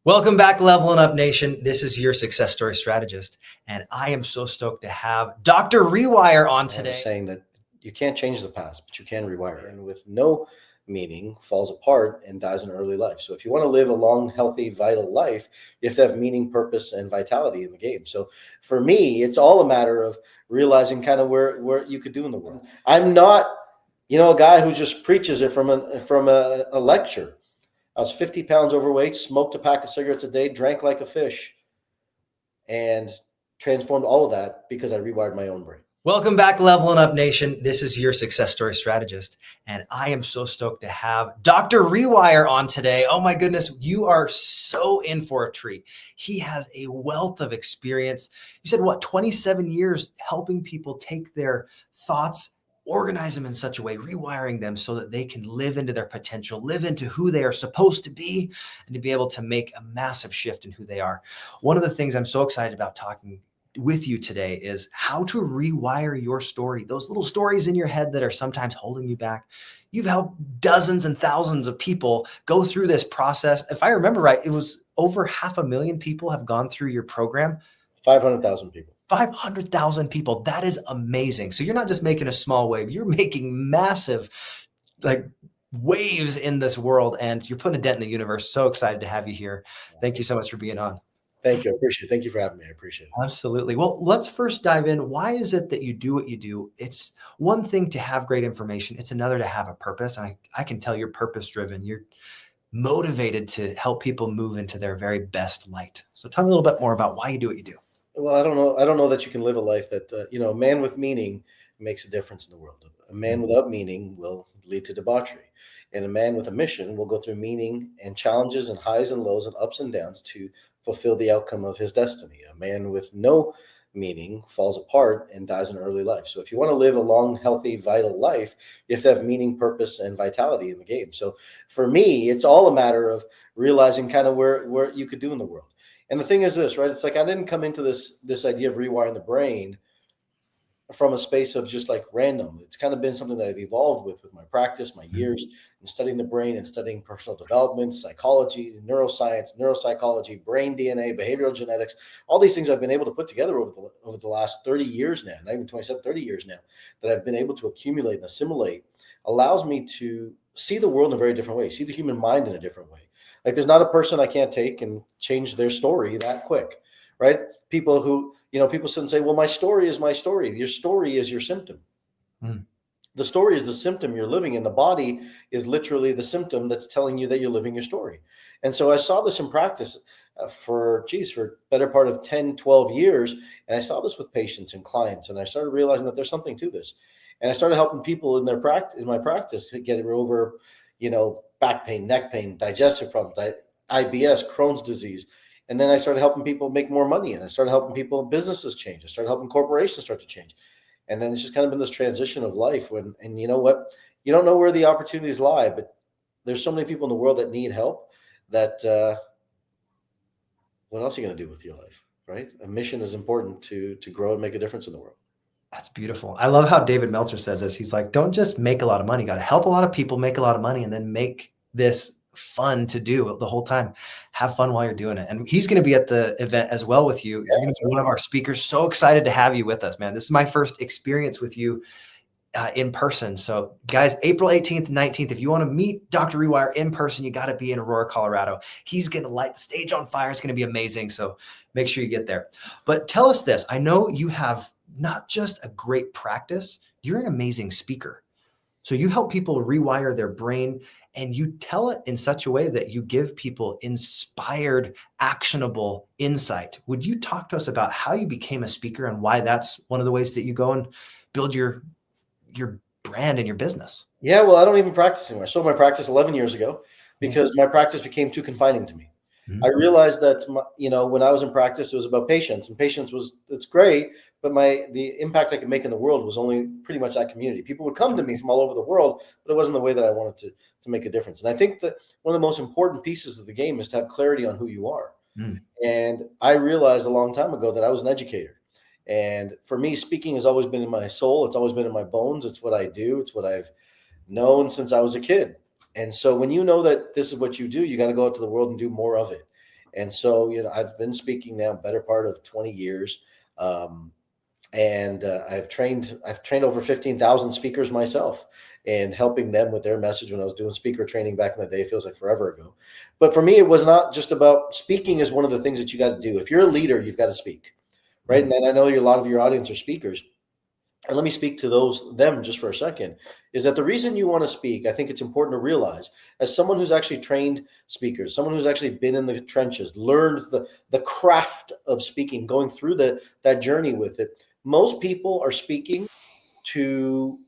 Welcome back, Leveling Up Nation. This is your success story strategist, and I am so stoked to have Dr. Rewire on today. Saying that you can't change the past, but you can rewire it. And with no meaning, falls apart and dies in early life. So if you want to live a long, healthy, vital life, you have to have meaning, purpose, and vitality in the game. So for me, it's all a matter of realizing kind of where you could do in the world. I'm not, a guy who just preaches it from a lecture. I was 50 pounds overweight, smoked a pack of cigarettes a day, drank like a fish, and transformed all of that because I rewired my own brain. Welcome back, Leveling Up Nation. This is your success story strategist, and I am so stoked to have Dr. Rewire on today. Oh my goodness, you are so in for a treat. He has a wealth of experience. You said, 27 years helping people take their thoughts, organize them in such a way, rewiring them so that they can live into their potential, live into who they are supposed to be, and to be able to make a massive shift in who they are. One of the things I'm so excited about talking with you today is how to rewire your story, those little stories in your head that are sometimes holding you back. You've helped dozens and thousands of people go through this process. If I remember right, it was over 500,000 people have gone through your program. 500,000 people. 500,000 people. That is amazing. So you're not just making a small wave, you're making massive waves in this world, and you're putting a dent in the universe. So excited to have you here. Thank you so much for being on. Thank you. I appreciate it. Thank you for having me. I appreciate it. Absolutely. Well, let's first dive in. Why is it that you do what you do? It's one thing to have great information. It's another to have a purpose. And I can tell you're purpose driven. You're motivated to help people move into their very best light. So tell me a little bit more about why you do what you do. Well, I don't know that you can live a life that, a man with meaning makes a difference in the world. A man without meaning will lead to debauchery. And a man with a mission will go through meaning and challenges and highs and lows and ups and downs to fulfill the outcome of his destiny. A man with no meaning falls apart and dies in early life. So if you want to live a long, healthy, vital life, you have to have meaning, purpose, and vitality in the game. So for me, it's all a matter of realizing kind of where you could do in the world. And the thing is this, right? It's like I didn't come into this idea of rewiring the brain from a space of just like random. It's kind of been something that I've evolved with my practice, my years in studying the brain and studying personal development, psychology, neuroscience, neuropsychology, brain DNA, behavioral genetics, all these things I've been able to put together over the last 30 years now, not even 27, 30 years now, that I've been able to accumulate and assimilate, allows me to see the world in a very different way, see the human mind in a different way. Like there's not a person I can't take and change their story that quick, right? People who, people sit and say, well, my story is my story. Your story is your symptom. The story is the symptom you're living in. The body is literally the symptom that's telling you that you're living your story. And so I saw this in practice for better part of 10, 12 years. And I saw this with patients and clients. And I started realizing that there's something to this. And I started helping people in my practice to get over, back pain, neck pain, digestive problems, IBS, Crohn's disease. And then I started helping people make more money. And I started helping people, businesses change. I started helping corporations start to change. And then it's just kind of been this transition of life and you know what? You don't know where the opportunities lie, but there's so many people in the world that need help that what else are you going to do with your life, right? A mission is important to grow and make a difference in the world. That's beautiful. I love how David Meltzer says this. He's like, don't just make a lot of money. You got to help a lot of people make a lot of money and then make this fun to do the whole time. Have fun while you're doing it. And he's going to be at the event as well with you. You're going to be one of our speakers. So excited to have you with us, man. This is my first experience with you in person. So guys, April 18th, 19th, if you want to meet Dr. Rewire in person, you got to be in Aurora, Colorado. He's going to light the stage on fire. It's going to be amazing. So make sure you get there. But tell us this. I know you have not just a great practice, you're an amazing speaker. So you help people rewire their brain and you tell it in such a way that you give people inspired, actionable insight. Would you talk to us about how you became a speaker and why that's one of the ways that you go and build your brand and your business? Yeah, well, I don't even practice anymore. I sold my practice 11 years ago because my practice became too confining to me. I realized that, when I was in practice, it was about patience, and patience it's great, but the impact I could make in the world was only pretty much that community. People would come to me from all over the world, but it wasn't the way that I wanted to make a difference. And I think that one of the most important pieces of the game is to have clarity on who you are. And I realized a long time ago that I was an educator. And for me, speaking has always been in my soul. It's always been in my bones. It's what I do. It's what I've known since I was a kid. And so when you know that this is what you do, you got to go out to the world and do more of it. And so, I've been speaking now better part of 20 years. And I've trained over 15,000 speakers myself, and helping them with their message. When I was doing speaker training back in the day, it feels like forever ago. But for me, it was not just about speaking. Is one of the things that you got to do. If you're a leader, you've got to speak, right? And then I know a lot of your audience are speakers. And let me speak to them just for a second, is that the reason you want to speak, I think it's important to realize, as someone who's actually trained speakers, someone who's actually been in the trenches, learned the craft of speaking, going through that journey with it. Most people are speaking to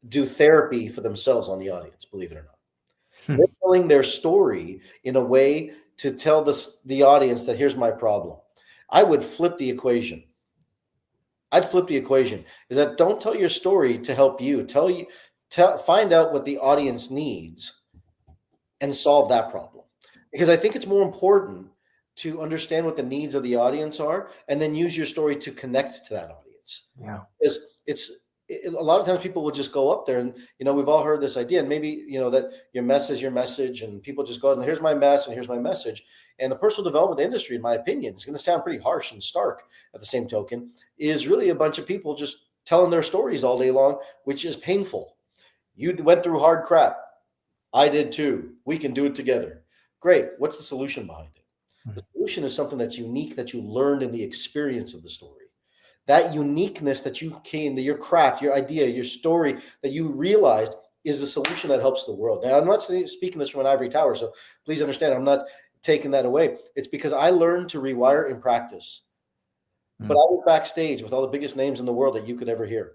do therapy for themselves on the audience, believe it or not. They're telling their story in a way to tell the audience that here's my problem. I would flip the equation. Is that don't tell your story to help you. Find out what the audience needs and solve that problem. Because I think it's more important to understand what the needs of the audience are, and then use your story to connect to that audience. Yeah. Because a lot of times people will just go up there, and we've all heard this idea, and maybe that your message, and people just go, and here's my message. And the personal development industry, in my opinion, is going to sound pretty harsh and stark at the same token, is really a bunch of people just telling their stories all day long, which is painful. You went through hard crap. I did too. We can do it together. Great. What's the solution behind it? The solution is something that's unique, that you learned in the experience of the story. That uniqueness that your craft, your idea, your story that you realized is the solution that helps the world. Now, I'm not speaking this from an ivory tower, so please understand, I'm not taking that away. It's because I learned to rewire in practice. But I was backstage with all the biggest names in the world that you could ever hear.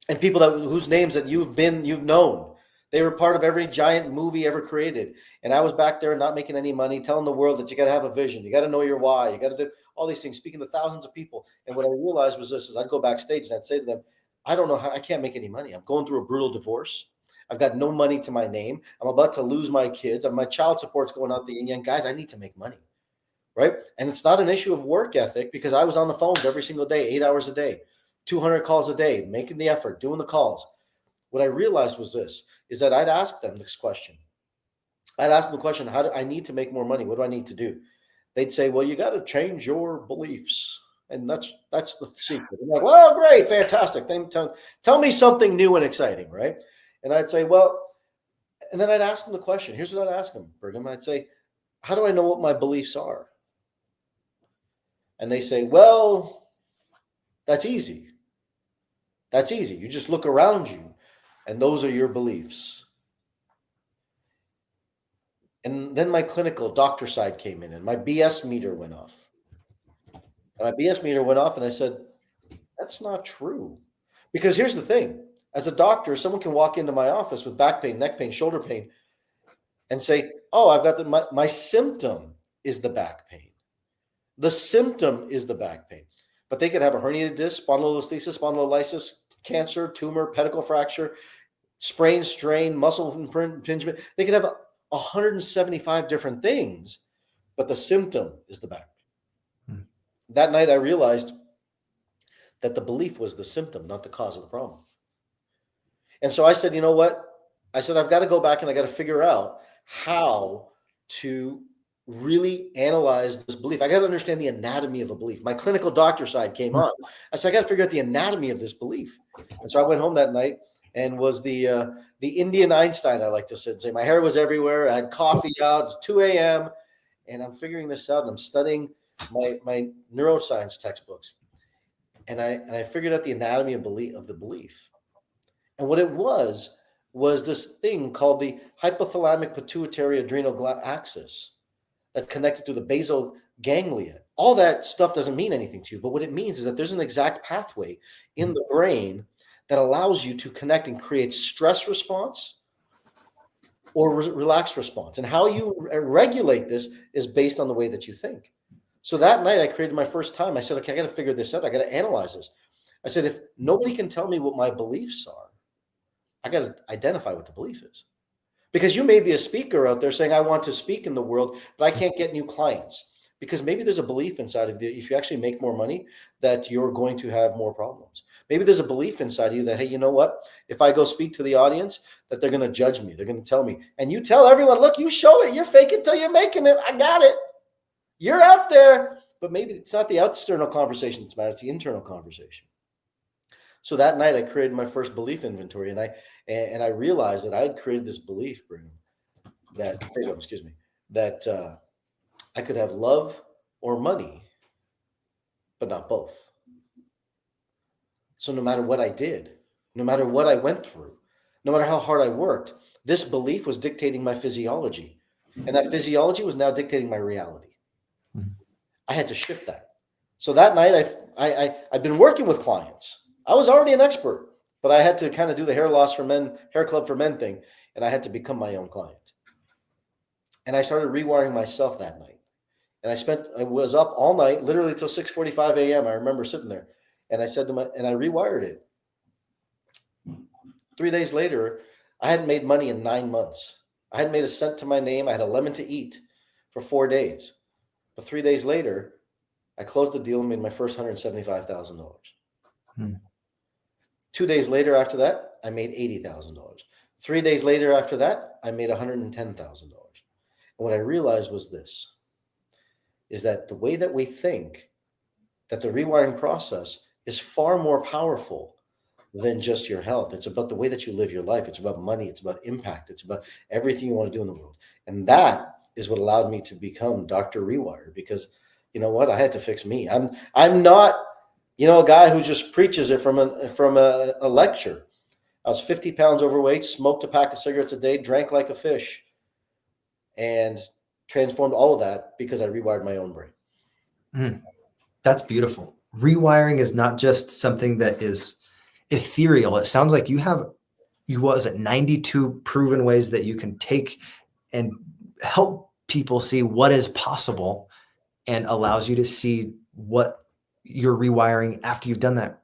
And people whose names that you've known. They were part of every giant movie ever created. And I was back there not making any money, telling the world that you got to have a vision. You got to know your why. You got to do all these things, speaking to thousands of people. And what I realized was this, is I'd go backstage and I'd say to them, I don't know how, I can't make any money. I'm going through a brutal divorce. I've got no money to my name. I'm about to lose my kids. My child support's going out the yin-yang. Guys, I need to make money, right? And it's not an issue of work ethic, because I was on the phones every single day, 8 hours a day, 200 calls a day, making the effort, doing the calls. What I realized was this, is that I'd ask them this question. I'd ask them the question, how do I need to make more money? What do I need to do? They'd say, well, you got to change your beliefs. And that's the secret. I'm like, well, great, fantastic. Tell me something new and exciting, right? And I'd say, well, and then I'd ask them the question. Here's what I'd ask them, Brigham. I'd say, how do I know what my beliefs are? And they say, well, that's easy. That's easy. You just look around you, and those are your beliefs. And then my clinical doctor side came in, and my BS meter went off. And my BS meter went off, and I said, that's not true. Because here's the thing. As a doctor, someone can walk into my office with back pain, neck pain, shoulder pain, and say, oh, I've got my symptom is the back pain. The symptom is the back pain. But they could have a herniated disc, spondylolisthesis, spondylolysis, cancer, tumor, pedicle fracture, sprain, strain, muscle impingement. They could have 175 different things, but the symptom is the back pain. That night I realized that the belief was the symptom, not the cause of the problem. And so I said, you know what? I said, I've got to go back and I got to figure out how to really analyze this belief. I got to understand the anatomy of a belief. My clinical doctor side came on. I said, I got to figure out the anatomy of this belief. And so I went home that night and was the Indian Einstein, I like to sit and say. My hair was everywhere. I had coffee out. It's 2 a.m. And I'm figuring this out, and I'm studying my neuroscience textbooks. And I figured out the anatomy of the belief. And what it was this thing called the hypothalamic pituitary adrenal axis that's connected to the basal ganglia. All that stuff doesn't mean anything to you, but what it means is that there's an exact pathway in the brain that allows you to connect and create stress response or relaxed response. And how you regulate this is based on the way that you think. So that night I created my first time. I said, okay, I got to figure this out. I got to analyze this. I said, if nobody can tell me what my beliefs are, I got to identify what the belief is. Because you may be a speaker out there saying, I want to speak in the world, but I can't get new clients. Because maybe there's a belief inside of you, if you actually make more money, that you're going to have more problems. Maybe there's a belief inside of you that, hey, you know what? If I go speak to the audience, that they're going to judge me. They're going to tell me. And you tell everyone, look, you show it. You're faking till you're making it. I got it. You're out there, but maybe it's not the external conversation that's matters, it's the internal conversation. So that night I created my first belief inventory, and I realized that I had created this belief, Brigham, excuse me, that I could have love or money, but not both. So no matter what I did, no matter what I went through, no matter how hard I worked, this belief was dictating my physiology. And that physiology was now dictating my reality. Mhm. I had to shift that. So that night, I'd been working with clients. I was already an expert, but I had to kind of do the hair club for men thing. And I had to become my own client. And I started rewiring myself that night. And I was up all night, literally till 6:45 a.m. I remember sitting there. And I said and I rewired it. 3 days later, I hadn't made money in 9 months. I hadn't made a cent to my name. I had a lemon to eat for 4 days. But 3 days later, I closed the deal and made my first $175,000. 2 days later after that, I made $80,000. 3 days later after that, I made $110,000. And what I realized was this, is that the way that we think, that the rewiring process is far more powerful than just your health. It's about the way that you live your life. It's about money. It's about impact. It's about everything you want to do in the world. And that is what allowed me to become Dr. Rewire, because you know what? I had to fix me. I'm not, a guy who just preaches it from a lecture. I was 50 pounds overweight, smoked a pack of cigarettes a day, drank like a fish, and transformed all of that because I rewired my own brain. That's beautiful. Rewiring is not just something that is ethereal. It sounds like you have, 92 proven ways that you can take and help people see what is possible, and allows you to see what you're rewiring after you've done that.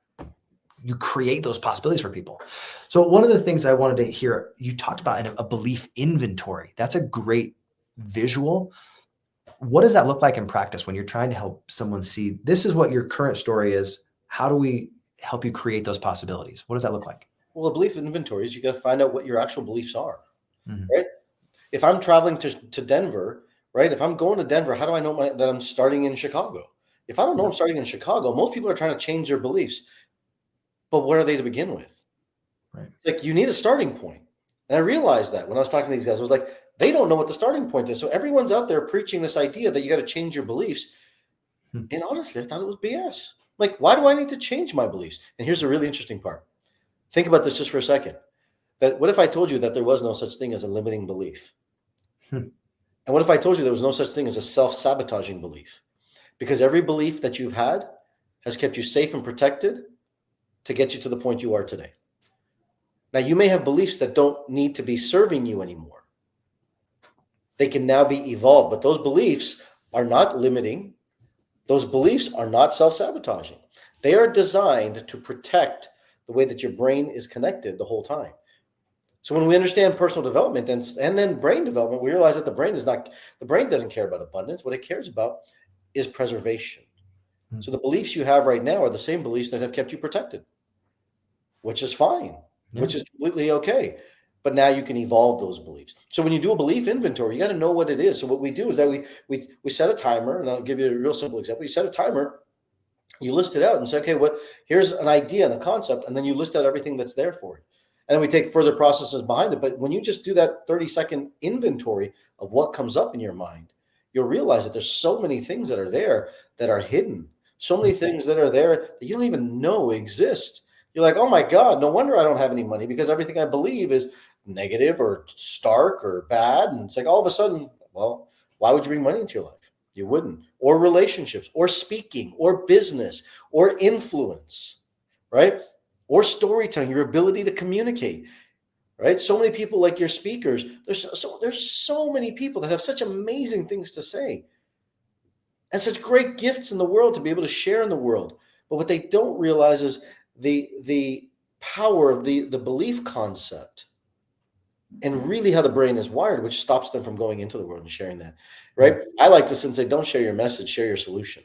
You create those possibilities for people. So one of the things I wanted to hear, you talked about a belief inventory. That's a great visual. What does that look like in practice when you're trying to help someone see this is what your current story is? How do we help you create those possibilities? What does that look like? Well, the belief inventory is you got to find out what your actual beliefs are, Mm-hmm. right? If I'm traveling to Denver, right? If I'm going to Denver, how do I know that I'm starting in Chicago? If I don't know I'm starting in Chicago, most people are trying to change their beliefs. But what are they to begin with? Right. It's like you need a starting point. And I realized that when I was talking to these guys, I was like, they don't know what the starting point is. So everyone's out there preaching this idea that you got to change your beliefs. And honestly, I thought it was BS. Like, why do I need to change my beliefs? And here's the really interesting part. Think about this just for a second. That what if I told you that there was no such thing as a limiting belief? And what if I told you there was no such thing as a self-sabotaging belief? Because every belief that you've had has kept you safe and protected to get you to the point you are today. Now, you may have beliefs that don't need to be serving you anymore. They can now be evolved, but those beliefs are not limiting. Those beliefs are not self-sabotaging. They are designed to protect the way that your brain is connected the whole time. So when we understand personal development and then brain development, we realize that the brain doesn't care about abundance. What it cares about is preservation. Mm-hmm. So the beliefs you have right now are the same beliefs that have kept you protected, which is fine, which is completely okay. But now you can evolve those beliefs. So when you do a belief inventory, you got to know what it is. So what we do is that we set a timer, and I'll give you a real simple example. You set a timer, you list it out and say, okay, here's an idea and a concept, and then you list out everything that's there for it. And then we take further processes behind it. But when you just do that 30-second inventory of what comes up in your mind, you'll realize that there's so many things that are there that are hidden. So many things that are there that you don't even know exist. You're like, oh my God, no wonder I don't have any money, because everything I believe is negative or stark or bad. And it's like all of a sudden, well, why would you bring money into your life? You wouldn't. Or relationships, or speaking, or business, or influence, right? Or storytelling, your ability to communicate, right? So many people like your speakers. There's so many people that have such amazing things to say and such great gifts in the world to be able to share in the world. But what they don't realize is the power of the belief concept and really how the brain is wired, which stops them from going into the world and sharing that, right? I like to say, don't share your message, share your solution.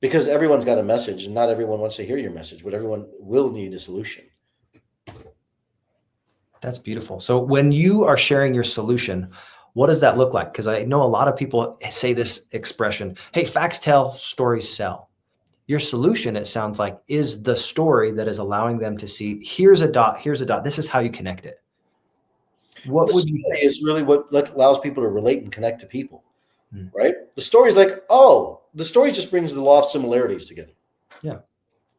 Because everyone's got a message, and not everyone wants to hear your message, but everyone will need a solution. That's beautiful. So when you are sharing your solution, What does that look like? Because I know a lot of people say this expression, hey, facts tell, stories sell. Your solution, it sounds like, is the story that is allowing them to see, here's a dot, this is how you connect it. What The would you story say? is really what allows people to relate and connect to people, Mm. right? The story is like, oh, the story just brings the law of similarities together. Yeah.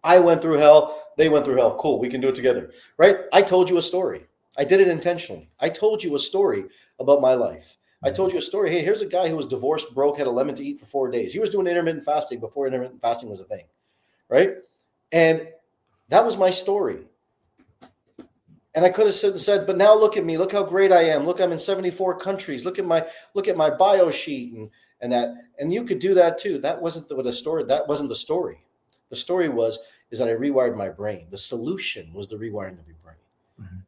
I went through hell. They went through hell. Cool. We can do it together, right? I told you a story. I did it intentionally. I told you a story about my life. I told you a story. Hey, here's a guy who was divorced, broke, had a lemon to eat for 4 days. He was doing intermittent fasting before intermittent fasting was a thing, right? And that was my story. And I could have said, but now look at me. Look how great I am. Look, I'm in 74 countries. Look at my bio sheet and that. And you could do that too. That wasn't the story. That wasn't the story. The story is that I rewired my brain. The solution was the rewiring of your brain. Mm-hmm.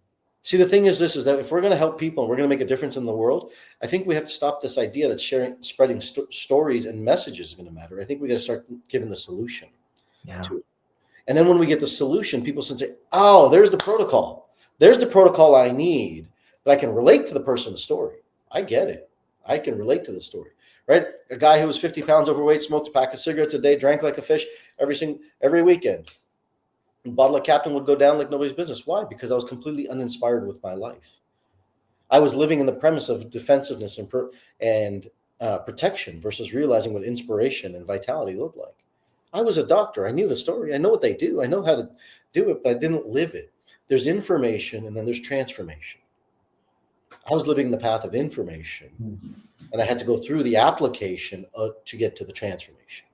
See, the thing is is that if we're going to help people and we're going to make a difference in the world, I think we have to stop this idea that spreading stories and messages is going to matter. I think we got to start giving the solution to it. And then when we get the solution, people say, oh, there's the protocol. There's the protocol I need, but I can relate to the person's story. I get it. I can relate to the story, right? A guy who was 50 pounds overweight, smoked a pack of cigarettes a day, drank like a fish every weekend. A bottle of Captain would go down like nobody's business. Why? Because I was completely uninspired with my life. I was living in the premise of defensiveness and protection versus realizing what inspiration and vitality looked like. I was a doctor. I knew the story. I know what they do. I know how to do it, but I didn't live it. There's information and then there's transformation. I was living the path of information, and I had to go through the application to get to the transformation.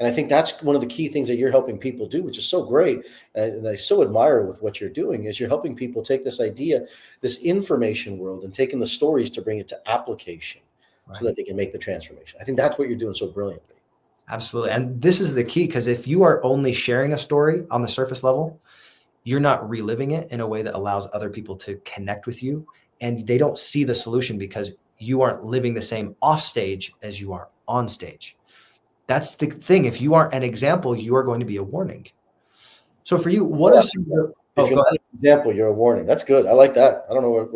And I think that's one of the key things that you're helping people do, which is so great. And I so admire with what you're doing is you're helping people take this idea, this information world, and taking the stories to bring it to application so that they can make the transformation. I think that's what you're doing so brilliantly. Absolutely. And this is the key, because if you are only sharing a story on the surface level, you're not reliving it in a way that allows other people to connect with you, and they don't see the solution because you aren't living the same off stage as you are on stage. That's the thing. If you aren't an example, you are going to be a warning. So for you, what are some of the... If you're not an example, you're a warning. That's good. I like that. I don't know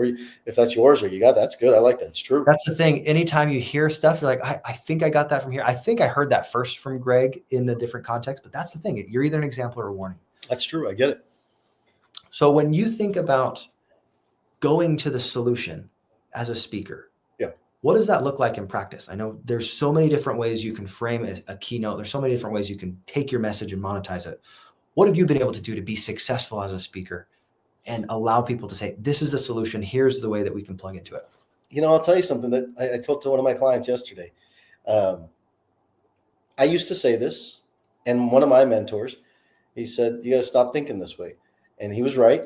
if that's yours or you got that. That's good. I like that. It's true. That's the thing. Anytime you hear stuff, you're like, I think I got that from here. I think I heard that first from Greg in a different context, but that's the thing. You're either an example or a warning. That's true. I get it. So when you think about going to the solution as a speaker, what does that look like in practice? I know there's so many different ways you can frame a keynote. There's so many different ways you can take your message and monetize it. What have you been able to do to be successful as a speaker and allow people to say, this is the solution, here's the way that we can plug into it? I'll tell you something that I told to one of my clients yesterday. I used to say this, and one of my mentors, he said, you got to stop thinking this way. And he was right.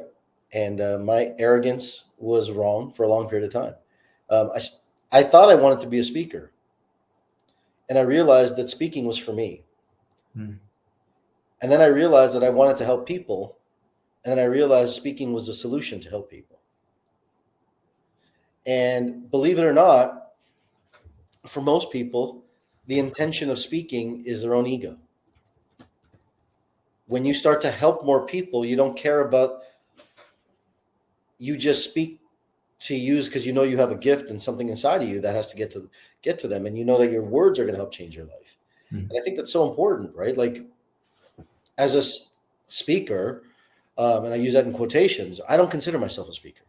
And my arrogance was wrong for a long period of time. I thought I wanted to be a speaker. And I realized that speaking was for me. And then I realized that I wanted to help people. And then I realized speaking was the solution to help people. And believe it or not, for most people, the intention of speaking is their own ego. When you start to help more people, you don't care about, you just speak to use because you know you have a gift and something inside of you that has to get to them, and you know that your words are going to help change your life. And I think that's so important, right? Like, as a speaker, and I use that in quotations, I don't consider myself a speaker.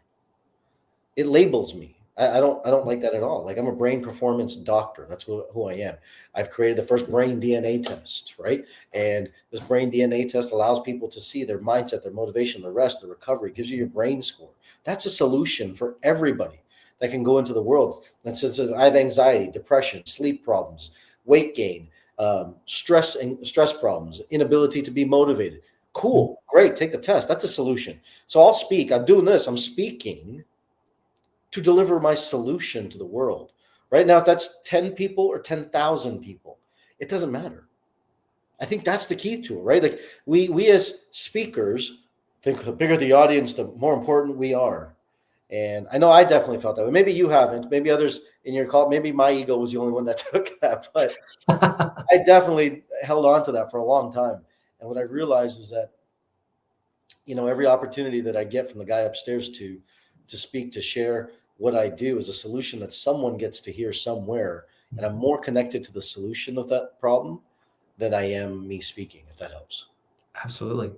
It labels me. I don't like that at all. Like, I'm a brain performance doctor. That's who I am. I've created the first brain DNA test, right? And this brain DNA test allows people to see their mindset, their motivation, their rest, their recovery, gives you your brain score. That's a solution for everybody that can go into the world. That says, I have anxiety, depression, sleep problems, weight gain, stress problems, inability to be motivated. Cool, great, take the test. That's a solution. So I'll speak. I'm doing this. I'm speaking to deliver my solution to the world. Right now, if that's 10 people or 10,000 people, it doesn't matter. I think that's the key to it, right? Like, we as speakers think the bigger the audience, the more important we are. And I know I definitely felt that way. Maybe you haven't. Maybe others in your call, maybe my ego was the only one that took that. But I definitely held on to that for a long time. And what I've realized is that, every opportunity that I get from the guy upstairs to speak, to share what I do is a solution that someone gets to hear somewhere, and I'm more connected to the solution of that problem than I am me speaking, if that helps. Absolutely.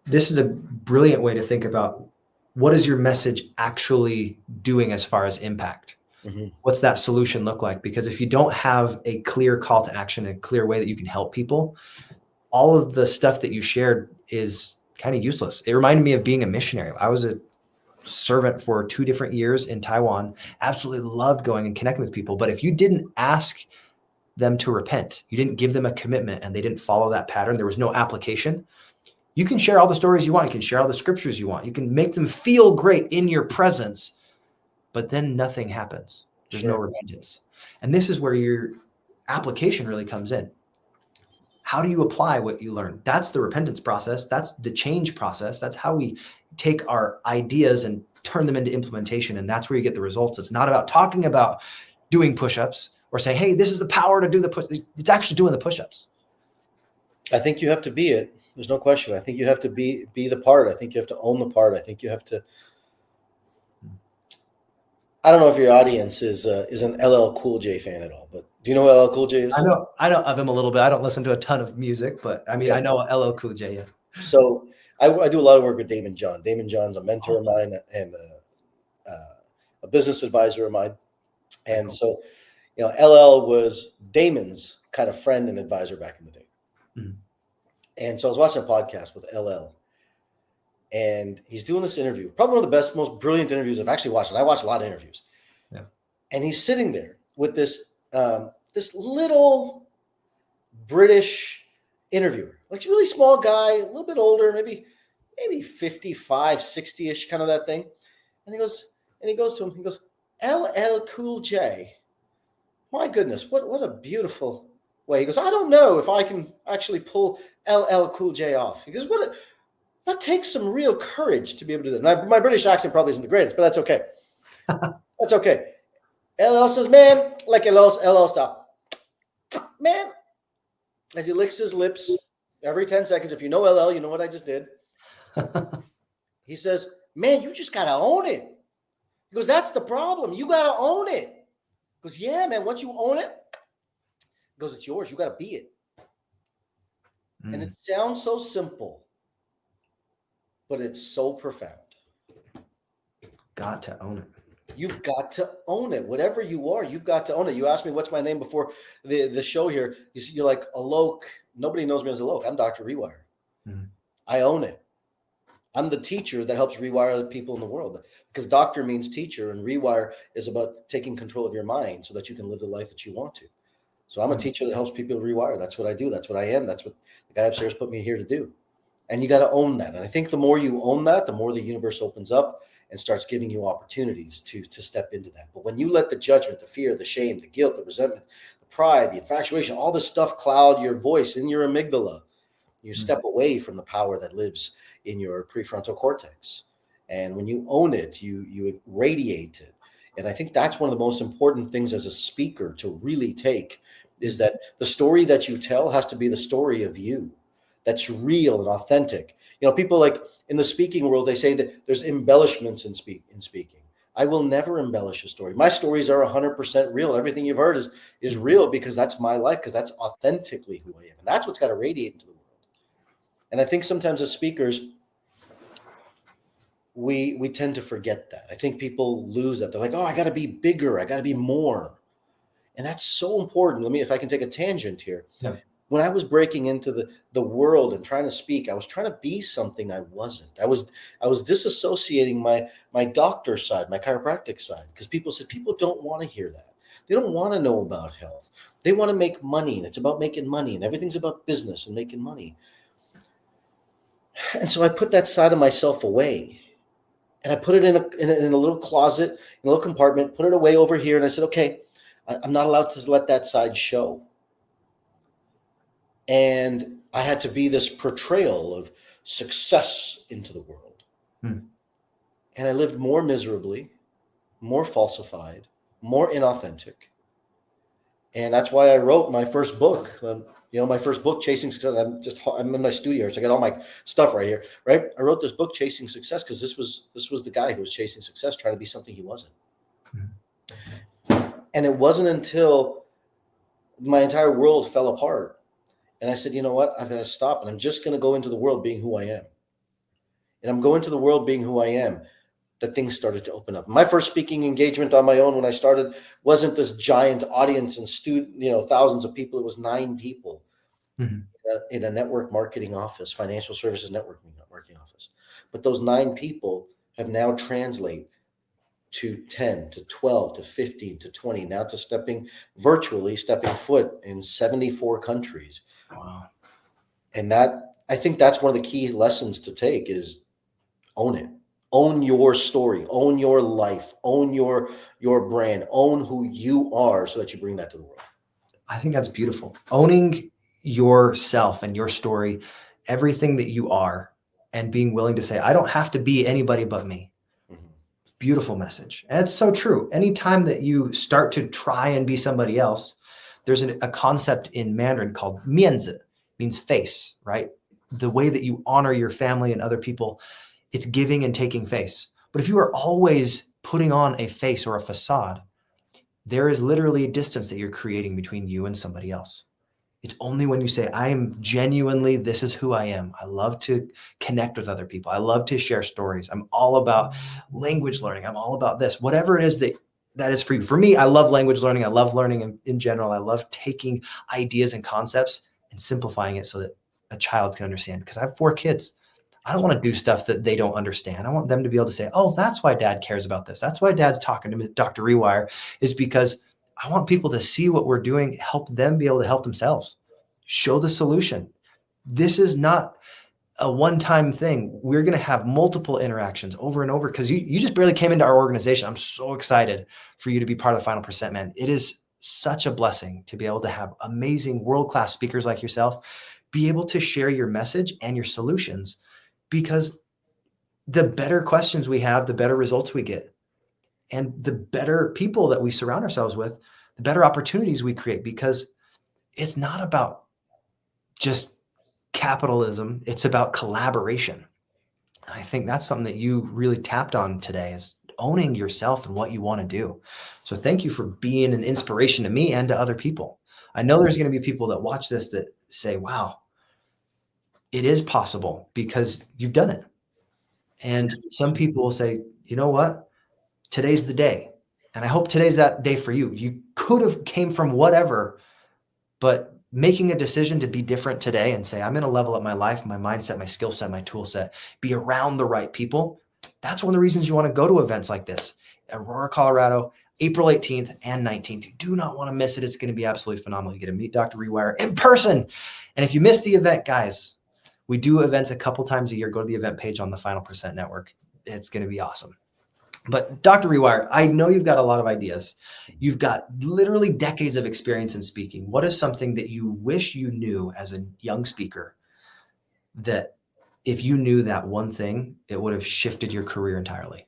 This is a brilliant way to think about what is your message actually doing as far as impact? Mm-hmm. What's that solution look like? Because if you don't have a clear call to action, a clear way that you can help people, all of the stuff that you shared is kind of useless. It reminded me of being a missionary. I was a servant for 2 different years in Taiwan, absolutely loved going and connecting with people. But if you didn't ask them to repent, you didn't give them a commitment, and they didn't follow that pattern, there was no application. You can share all the stories you want. You can share all the scriptures you want. You can make them feel great in your presence, but then nothing happens. There's no repentance. And this is where your application really comes in. How do you apply what you learn? That's the repentance process. That's the change process. That's how we take our ideas and turn them into implementation. And that's where you get the results. It's not about talking about doing push-ups or saying, hey, this is the power to do the push. It's actually doing the push-ups. I think you have to be it. There's no question. I think you have to be the part. I think you have to own the part. I think you have to. I don't know if your audience is an LL Cool J fan at all, but do you know who LL Cool J is? I know of him a little bit. I don't listen to a ton of music, but I mean, okay. I know LL Cool J. Yeah. So I do a lot of work with Damon John. Damon John's a mentor of mine and a business advisor of mine. And so, LL was Damon's kind of friend and advisor back in the day. Mm-hmm. And so I was watching a podcast with LL, and he's doing this interview, probably one of the best, most brilliant interviews I've actually watched. And I watched a lot of interviews. Yeah. And he's sitting there with this little British interviewer, like a really small guy, a little bit older, maybe 55, 60-ish, kind of that thing. And he goes to him, he goes, LL Cool J. My goodness, what a beautiful way. He goes, I don't know if I can actually pull LL Cool J off. He goes, that takes some real courage to be able to do that. My British accent probably isn't the greatest, but that's okay. That's okay. LL says, man, like LL stop. Man, as he licks his lips every 10 seconds, if you know LL, you know what I just did. He says, man, you just got to own it. He goes, that's the problem. You got to own it. He goes, yeah, man, once you own it, he goes, it's yours. You got to be it. Mm. And it sounds so simple, but it's so profound. Got to own it. You've got to own it. Whatever you are, you've got to own it. You asked me, what's my name before the show here? You're like, Alok. Nobody knows me as Alok. I'm Dr. Rewire. Mm-hmm. I own it. I'm the teacher that helps rewire the people in the world, because doctor means teacher, and rewire is about taking control of your mind so that you can live the life that you want to. So I'm a teacher that helps people rewire. That's what I do. That's what I am. That's what the guy upstairs put me here to do. And you got to own that. And I think the more you own that, the more the universe opens up and starts giving you opportunities to step into that. But when you let the judgment, the fear, the shame, the guilt, the resentment, the pride, the infatuation, all this stuff cloud your voice in your amygdala, you step away from the power that lives in your prefrontal cortex. And when you own it, you radiate it. And I think that's one of the most important things as a speaker to really take, is that the story that you tell has to be the story of you. That's real and authentic. People like in the speaking world, they say that there's embellishments in speaking. I will never embellish a story. My stories are 100% real. Everything you've heard is real, because that's my life, because that's authentically who I am. And that's what's got to radiate into the world. And I think sometimes as speakers, we tend to forget that. I think people lose that. They're like, oh, I got to be bigger. I got to be more. And that's so important. If I can take a tangent here. Yeah. When I was breaking into the world and trying to speak, I was trying to be something I wasn't. I was disassociating my doctor side, my chiropractic side, because people said people don't want to hear that. They don't want to know about health. They want to make money, and it's about making money, and everything's about business and making money. And so I put that side of myself away, and I put it in a little closet, in a little compartment, put it away over here, and I said, okay, I'm not allowed to let that side show. And I had to be this portrayal of success into the world. And I lived more miserably, more falsified, more inauthentic. And that's why I wrote my first book. My first book, Chasing Success. I'm in my studio, so I got all my stuff right here, right? I wrote this book, Chasing Success, because this was the guy who was chasing success, trying to be something he wasn't. And it wasn't until my entire world fell apart. And I said, you know what? I've got to stop. And I'm just going to go into the world being who I am. And I'm going to the world being who I am, that things started to open up. My first speaking engagement on my own when I started wasn't this giant audience and thousands of people. It was 9 people in a network marketing office, financial services networking office. But those 9 people have now translate to 10, to 12, to 15, to 20, now to stepping foot in 74 countries. Wow. And I think that's one of the key lessons to take is own it. Own your story, own your life, own your brand, own who you are so that you bring that to the world. I think that's beautiful. Owning yourself and your story, everything that you are, and being willing to say, I don't have to be anybody but me. Beautiful message. And it's so true. Anytime that you start to try and be somebody else, there's a concept in Mandarin called mianzi, means face, right? The way that you honor your family and other people, it's giving and taking face. But if you are always putting on a face or a facade, there is literally a distance that you're creating between you and somebody else. It's only when you say, I am genuinely, this is who I am. I love to connect with other people. I love to share stories. I'm all about language learning. I'm all about this, whatever it is that is for you. For me, I love language learning. I love learning in general. I love taking ideas and concepts and simplifying it so that a child can understand, because I have 4 kids. I don't want to do stuff that they don't understand. I want them to be able to say, oh, that's why dad cares about this. That's why dad's talking to Dr. Rewire, is because I want people to see what we're doing, help them be able to help themselves, show the solution. This is not a one-time thing. We're going to have multiple interactions over and over, because you just barely came into our organization. I'm so excited for you to be part of the Final Percent, man. It is such a blessing to be able to have amazing world-class speakers like yourself, be able to share your message and your solutions, because the better questions we have, the better results we get. And the better people that we surround ourselves with, the better opportunities we create, because it's not about just capitalism. It's about collaboration. And I think that's something that you really tapped on today, is owning yourself and what you want to do. So thank you for being an inspiration to me and to other people. I know there's going to be people that watch this that say, wow, it is possible because you've done it. And some people will say, you know what? Today's the day. And I hope today's that day for you. You could have came from whatever, but making a decision to be different today and say, I'm going to level up my life, my mindset, my skill set, my tool set, be around the right people. That's one of the reasons you want to go to events like this. Aurora, Colorado, April 18th and 19th. You do not want to miss it. It's going to be absolutely phenomenal. You get to meet Dr. Rewire in person. And if you miss the event, guys, we do events a couple times a year. Go to the event page on the Final Percent Network. It's going to be awesome. But Dr. Rewire, I know you've got a lot of ideas. You've got literally decades of experience in speaking. What is something that you wish you knew as a young speaker, that if you knew that one thing, it would have shifted your career entirely?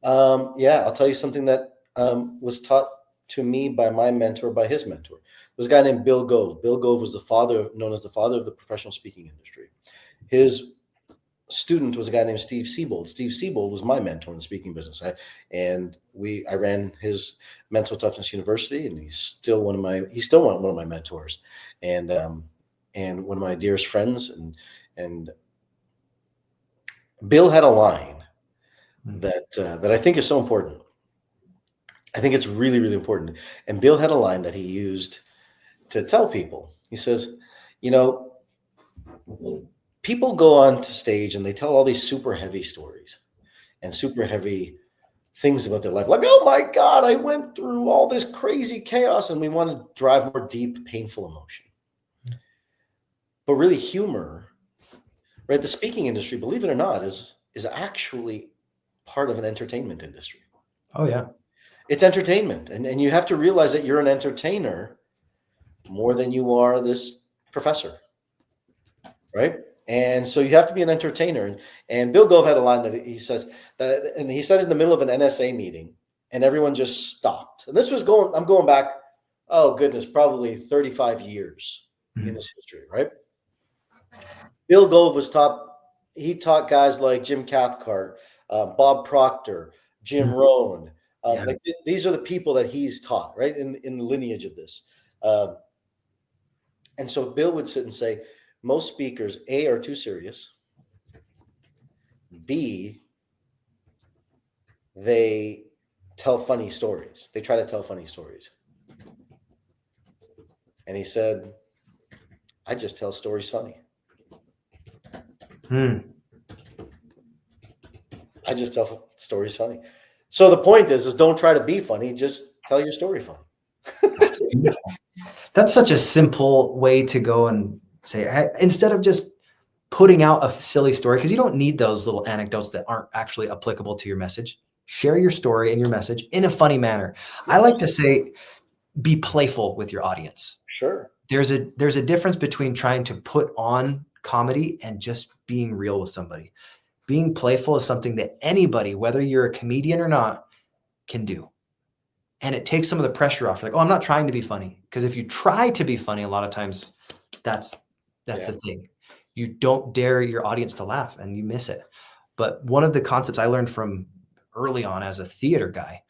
Yeah, I'll tell you something that was taught to me by my mentor, by his mentor. There's a guy named Bill Gove. Bill Gove was known as the father of the professional speaking industry. His student was a guy named Steve Siebold. Steve Siebold was my mentor in the speaking business. I ran his Mental Toughness University, and he's still one of my mentors, and one of my dearest friends. And Bill had a line that I think is so important. I think it's really, really important. And Bill had a line that he used to tell people. He says, people go on to stage and they tell all these super heavy stories and super heavy things about their life. Like, oh my God, I went through all this crazy chaos, and we want to drive more deep, painful emotion. But really, humor, right? The speaking industry, believe it or not, is actually part of an entertainment industry. Oh, yeah. It's entertainment. And you have to realize that you're an entertainer more than you are this professor, right? And so you have to be an entertainer. And Bill Gove had a line that he says that, and he said it in the middle of an NSA meeting, and everyone just stopped. And this was I'm going back, oh goodness, probably 35 years in this history, right? Bill Gove he taught guys like Jim Cathcart, Bob Proctor, Jim Rohn, Yeah. Like these are the people that he's taught, right? In the lineage of this. Um, and so Bill would sit and say, most speakers, A, are too serious. B, they tell funny stories. They try to tell funny stories. And he said, I just tell stories funny. I just tell stories funny. So the point is don't try to be funny. Just tell your story funny. That's beautiful. That's such a simple way to go and say, hey, instead of just putting out a silly story, because you don't need those little anecdotes that aren't actually applicable to your message. Share your story and your message in a funny manner. I like to say, be playful with your audience. Sure. There's a difference between trying to put on comedy and just being real with somebody. Being playful is something that anybody, whether you're a comedian or not, can do. And it takes some of the pressure off. Like, oh, I'm not trying to be funny. Because if you try to be funny, a lot of times that's the thing. You don't dare your audience to laugh and you miss it. But one of the concepts I learned from early on as a theater guy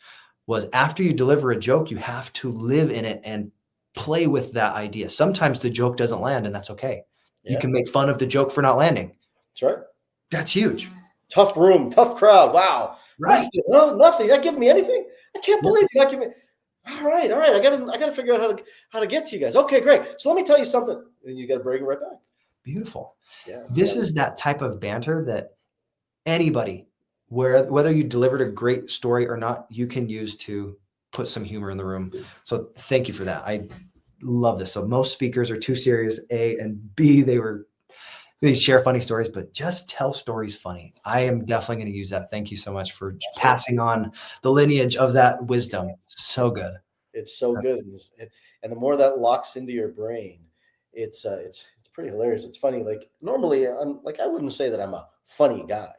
was after you deliver a joke, you have to live in it and play with that idea. Sometimes the joke doesn't land and that's okay. Yeah. You can make fun of the joke for not landing. That's right. That's huge. Tough room, tough crowd. Wow. Right. Nothing. No, nothing. You're not giving me anything. I can't believe you're not giving me. All right. I gotta figure out how to get to you guys. Okay, great. So let me tell you something. And you gotta bring it right back. Beautiful. Yeah. This is that type of banter that anybody, whether you delivered a great story or not, you can use to put some humor in the room. So thank you for that. I love this. So most speakers are too serious, A, and B, they share funny stories, but just tell stories funny. I am definitely going to use that. Thank you so much for passing on the lineage of that wisdom. So good. It's so good. And the more that locks into your brain, it's pretty hilarious. It's funny. Like normally I'm like, I wouldn't say that I'm a funny guy,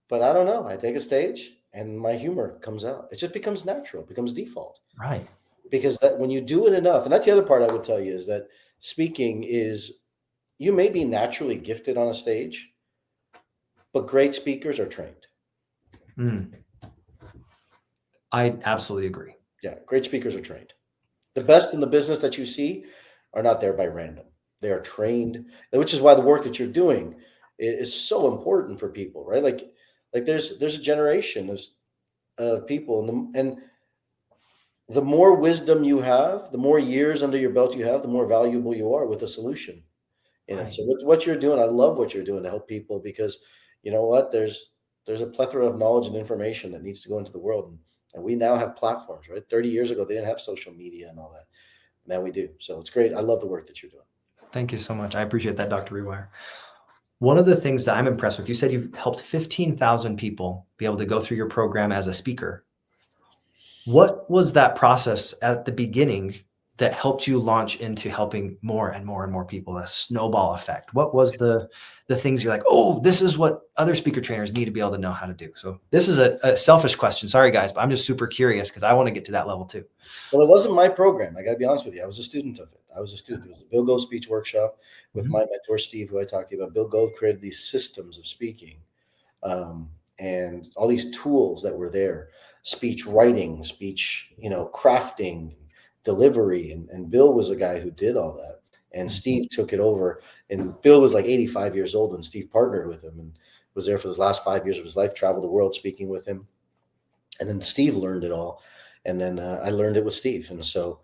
but I don't know. I take a stage and my humor comes out. It just becomes natural, it becomes default. Right. Because that when you do it enough, and that's the other part I would tell you is that speaking is, you may be naturally gifted on a stage, but great speakers are trained. I absolutely agree. Yeah, great speakers are trained. The best in the business that you see are not there by random. They are trained, which is why the work that you're doing is so important for people, right? Like there's a generation of people, and the more wisdom you have, the more years under your belt you have, the more valuable you are with a solution in it. So with what you're doing, I love what you're doing to help people, because you know what? There's a plethora of knowledge and information that needs to go into the world. And we now have platforms, right? 30 years ago, they didn't have social media and all that. Now we do. So it's great. I love the work that you're doing. Thank you so much. I appreciate that, Dr. Rewire. One of the things that I'm impressed with, you said you've helped 15,000 people be able to go through your program as a speaker. What was that process at the beginning that helped you launch into helping more and more and more people, a snowball effect? What was the things you're like, oh, this is what other speaker trainers need to be able to know how to do? So this is a selfish question. Sorry, guys, but I'm just super curious because I want to get to that level too. Well, it wasn't my program. I got to be honest with you. I was a student of it. It was the Bill Gove speech workshop with my mentor, Steve, who I talked to you about. Bill Gove created these systems of speaking and all these tools that were there, speech writing, speech, crafting, delivery. And Bill was a guy who did all that. And Steve took it over. And Bill was like 85 years old when Steve partnered with him and was there for the last 5 years of his life, traveled the world speaking with him. And then Steve learned it all. And then I learned it with Steve. And so,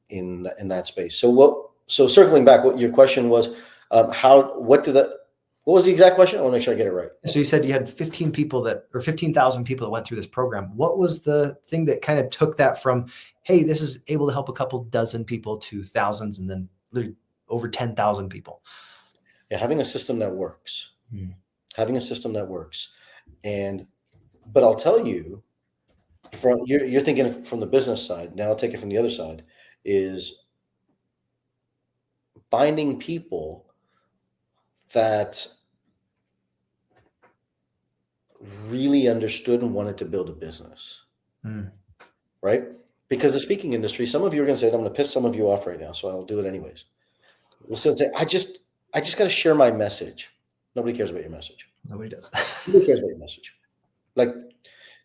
in that space. So circling back, what your question was, what was the exact question? I want to make sure I get it right. So you said you had 15,000 people that went through this program. What was the thing that kind of took that from, hey, this is able to help a couple dozen people to thousands and then literally over 10,000 people? Yeah, having a system that works. But I'll tell you, you're thinking from the business side. Now I'll take it from the other side, is finding people that really understood and wanted to build a business, right? Because the speaking industry, some of you are going to say, I'm going to piss some of you off right now, so I'll do it anyways. We'll say, I just got to share my message. Nobody cares about your message. Nobody does. Nobody cares about your message. Like,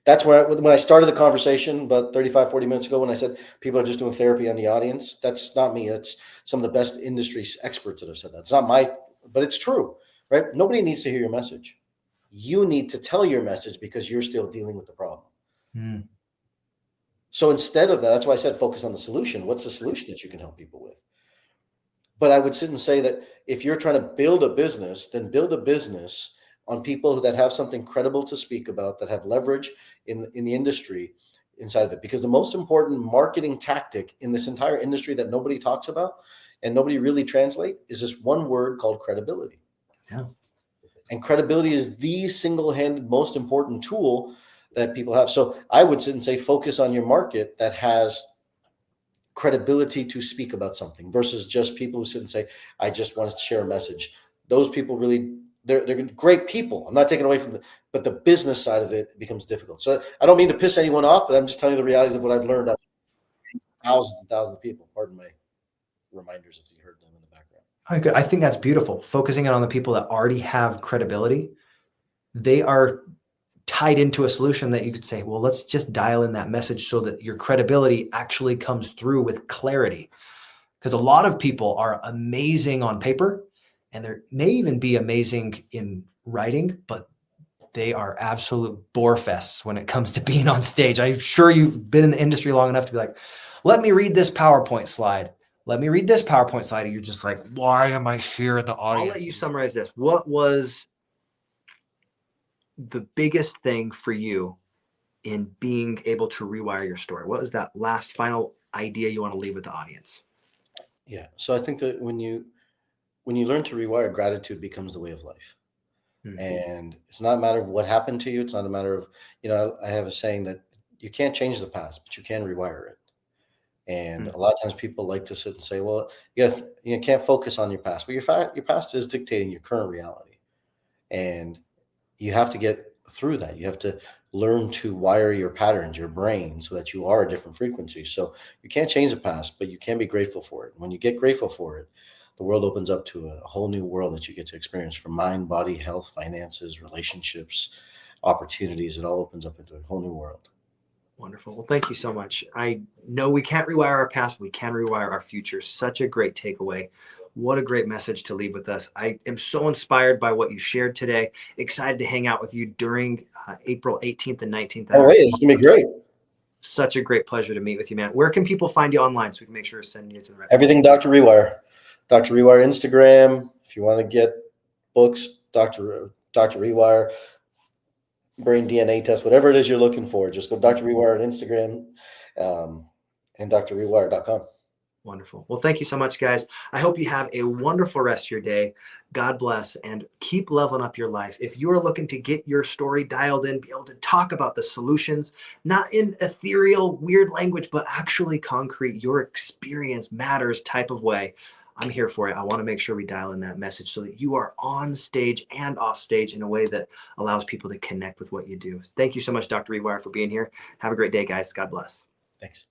That's where when I started the conversation about 35, 40 minutes ago, when I said people are just doing therapy on the audience, that's not me. It's some of the best industry experts that have said that. It's not my, but it's true, right? Nobody needs to hear your message. You need to tell your message because you're still dealing with the problem. Mm. So instead of that, that's why I said focus on the solution. What's the solution that you can help people with? But I would sit and say that if you're trying to build a business, then build a business on people that have something credible to speak about, that have leverage in the industry inside of it. Because the most important marketing tactic in this entire industry that nobody talks about and nobody really translate is this one word called credibility. Yeah. And credibility is the single-handed most important tool that people have. So I would sit and say, focus on your market that has credibility to speak about something versus just people who sit and say, I just want to share a message. Those people really, they're great people. I'm not taking away from but the business side of it becomes difficult. So I don't mean to piss anyone off, but I'm just telling you the realities of what I've learned. Thousands and thousands of people. Pardon my reminders if you heard them in the background. I think that's beautiful. Focusing on the people that already have credibility, they are tied into a solution that you could say, well, let's just dial in that message so that your credibility actually comes through with clarity. Because a lot of people are amazing on paper and they may even be amazing in writing, but they are absolute bore fests when it comes to being on stage. I'm sure you've been in the industry long enough to be like, let me read this PowerPoint slide. Let me read this PowerPoint slide. And you're just like, why am I here in the audience? I'll let you summarize this. What was the biggest thing for you in being able to rewire your story? What was that last final idea you want to leave with the audience? Yeah. So I think that when you learn to rewire, gratitude becomes the way of life. And it's not a matter of what happened to you. It's not a matter of, I have a saying that you can't change the past, but you can rewire it. And a lot of times people like to sit and say, well, you can't focus on your past. But your past is dictating your current reality. And you have to get through that. You have to learn to wire your patterns, your brain, so that you are a different frequency. So you can't change the past, but you can be grateful for it. And when you get grateful for it, the world opens up to a whole new world that you get to experience, from mind, body, health, finances, relationships, opportunities. It all opens up into a whole new world. Wonderful. Well, thank you so much. I know we can't rewire our past, but we can rewire our future. Such a great takeaway. What a great message to leave with us. I am so inspired by what you shared today. Excited to hang out with you during April 18th and 19th. Oh, wait, it's going to be great. Such a great pleasure to meet with you, man. Where can people find you online so we can make sure to send you to the right Everything Dr. Rewire. Dr. Rewire Instagram. If you want to get books, Dr. Rewire, brain DNA test, whatever it is you're looking for, just go Dr. Rewire on Instagram and drrewire.com. Wonderful. Well, thank you so much, guys. I hope you have a wonderful rest of your day. God bless, and keep leveling up your life. If you are looking to get your story dialed in, be able to talk about the solutions, not in ethereal, weird language, but actually concrete, your experience matters type of way, I'm here for it. I want to make sure we dial in that message so that you are on stage and off stage in a way that allows people to connect with what you do. Thank you so much, Dr. Rewire, for being here. Have a great day, guys. God bless. Thanks.